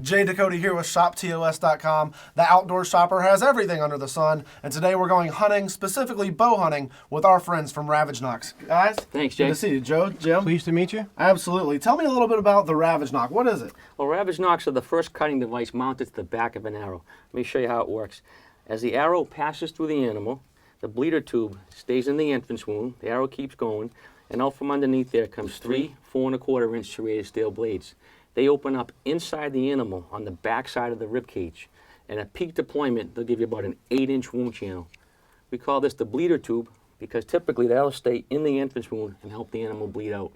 Jay Ducote here with ShopTOS.com. The outdoor shopper has everything under the sun, and today we're going hunting, specifically bow hunting, with our friends from Ravage Nocks. Guys, thanks, Jay. Good to see you, Joe, Jim. Pleased to meet you. Absolutely. Tell me a little bit about the Ravage Nock. What is it? Well, Ravage Nocks are the first cutting device mounted to the back of an arrow. Let me show you how it works. As the arrow passes through the animal, the bleeder tube stays in the entrance wound, the arrow keeps going, and out from underneath there comes 3 4¼ serrated steel blades. They open up inside the animal on the back side of the rib cage. And at peak deployment, they'll give you about an 8-inch wound channel. We call this the bleeder tube because typically that'll stay in the entrance wound and help the animal bleed out.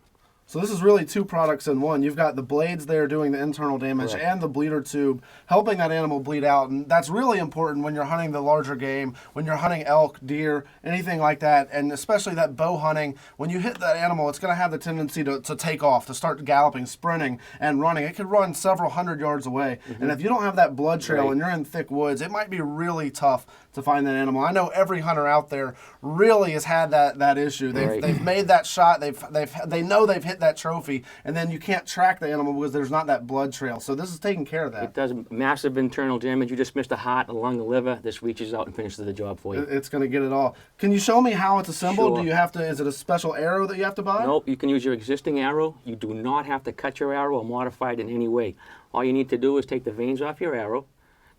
So this is really 2 products in one. You've got the blades there doing the internal damage and the bleeder tube helping that animal bleed out. And that's really important when you're hunting the larger game, when you're hunting elk, deer, anything like that. And especially that bow hunting, when you hit that animal, it's going to have the tendency to take off, to start galloping, sprinting, and running. It could run several hundred yards away. And if you don't have that blood trail and you're in thick woods, it might be really tough to find that animal. I know every hunter out there really has had that issue. They've made that shot. They know they've hit that trophy, and then you can't track the animal because there's not that blood trail. So this is taking care of that. It does massive internal damage. You just missed a heart along the liver. This reaches out and finishes the job for you. It's going to get it all. Can you show me how it's assembled? Sure. Do you have to? Is it a special arrow that you have to buy? Nope. You can use your existing arrow. You do not have to cut your arrow or modify it in any way. All you need to do is take the vanes off your arrow,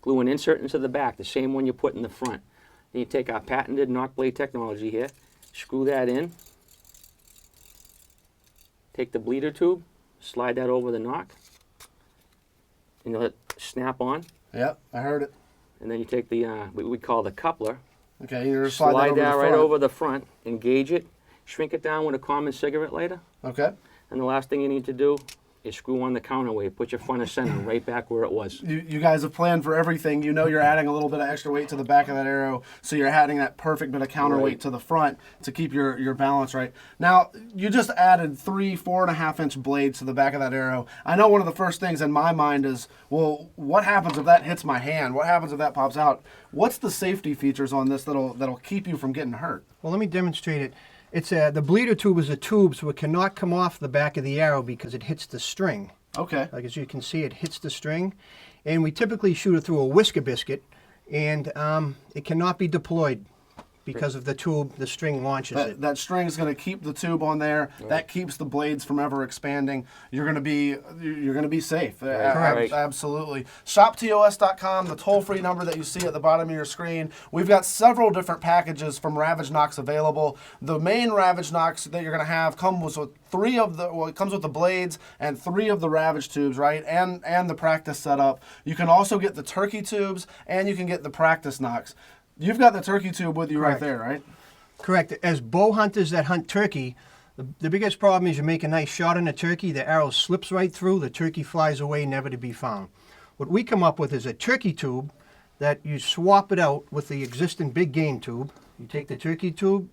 glue an insert into the back, the same one you put in the front. Then you take our patented knock blade technology here, screw that in. Take the bleeder tube, slide that over the knock, and you'll let it snap on. Yep, I heard it. And then you take the, what we call the coupler, okay, you're slide that right over the front, engage it, shrink it down with a common cigarette lighter. Okay. And the last thing you need to do is screw on the counterweight, put your front and center right back where it was. You guys have planned for everything. You know you're adding a little bit of extra weight to the back of that arrow, so you're adding that perfect bit of counterweight to the front to keep your balance right. Now, you just added 3 4.5-inch blades to the back of that arrow. I know one of the first things in my mind is, well, what happens if that hits my hand? What happens if that pops out? What's the safety features on this that'll keep you from getting hurt? Well, let me demonstrate it. It's the bleeder tube is a tube, so it cannot come off the back of the arrow because it hits the string. Okay. Like as you can see, it hits the string, and we typically shoot it through a whisker biscuit, and it cannot be deployed because of the tube. The string launches it. That string is going to keep the tube on there. Right. That keeps the blades from ever expanding. You're going to be safe. Correct. Absolutely. ShopTOS.com, the toll-free number that you see at the bottom of your screen. We've got several different packages from Ravage Nocks available. The main Ravage Nocks that you're going to have comes with it comes with the blades and 3 of the Ravage tubes, right? And the practice setup. You can also get the turkey tubes, and you can get the practice Nocks. You've got the turkey tube with you right there, right? Correct. As bow hunters that hunt turkey, the biggest problem is you make a nice shot on a turkey, the arrow slips right through, the turkey flies away, never to be found. What we come up with is a turkey tube that you swap it out with the existing big game tube. You take the turkey tube,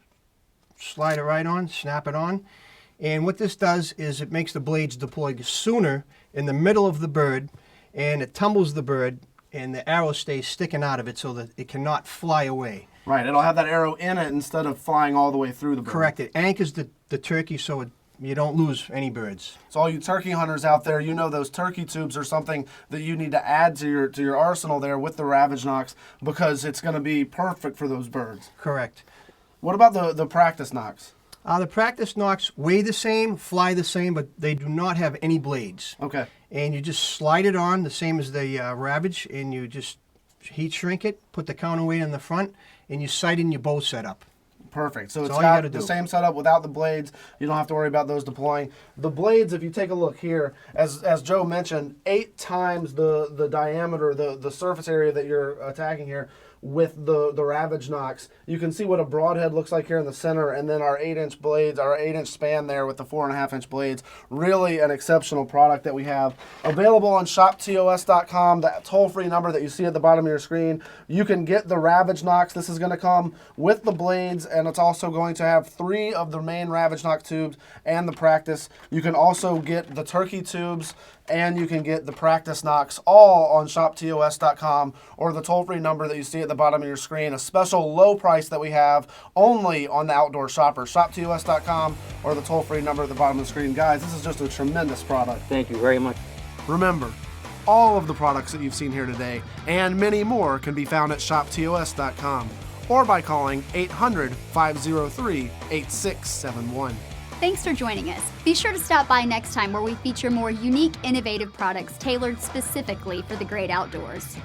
slide it right on, snap it on, and what this does is it makes the blades deploy sooner in the middle of the bird, and it tumbles the bird, and the arrow stays sticking out of it so that it cannot fly away. Right, it'll have that arrow in it instead of flying all the way through the bird. Correct, it anchors the turkey so you don't lose any birds. So all you turkey hunters out there, you know those turkey tubes are something that you need to add to your arsenal there with the Ravage Nocks because it's going to be perfect for those birds. Correct. What about the practice Nocks? The practice Nocks weigh the same, fly the same, but they do not have any blades. Okay. And you just slide it on, the same as the Ravage, and you just heat shrink it, put the counterweight in the front, and you sight in your bow setup. Perfect. So That's it's all you got gotta the do. same setup without the blades. You don't have to worry about those deploying. The blades, if you take a look here, as Joe mentioned, 8 times the diameter, the surface area that you're attacking here with the Ravage Nocks. You can see what a broadhead looks like here in the center, and then our 8-inch blades, our 8-inch span there with the 4.5-inch blades. Really an exceptional product that we have. Available on ShopTOS.com, that toll-free number that you see at the bottom of your screen. You can get the Ravage Nocks. This is going to come with the blades, and it's also going to have 3 of the main Ravage Nock tubes and the practice. You can also get the turkey tubes, and you can get the practice Nocks all on ShopTOS.com or the toll-free number that you see at the bottom of your screen. A special low price that we have only on the Outdoor Shopper. ShopTOS.com or the toll-free number at the bottom of the screen. Guys, this is just a tremendous product. Thank you very much. Remember, All of the products that you've seen here today and many more can be found at shoptos.com or by calling 800-503-8671. Thanks for joining us. Be sure to stop by next time where we feature more unique, innovative products tailored specifically for the great outdoors.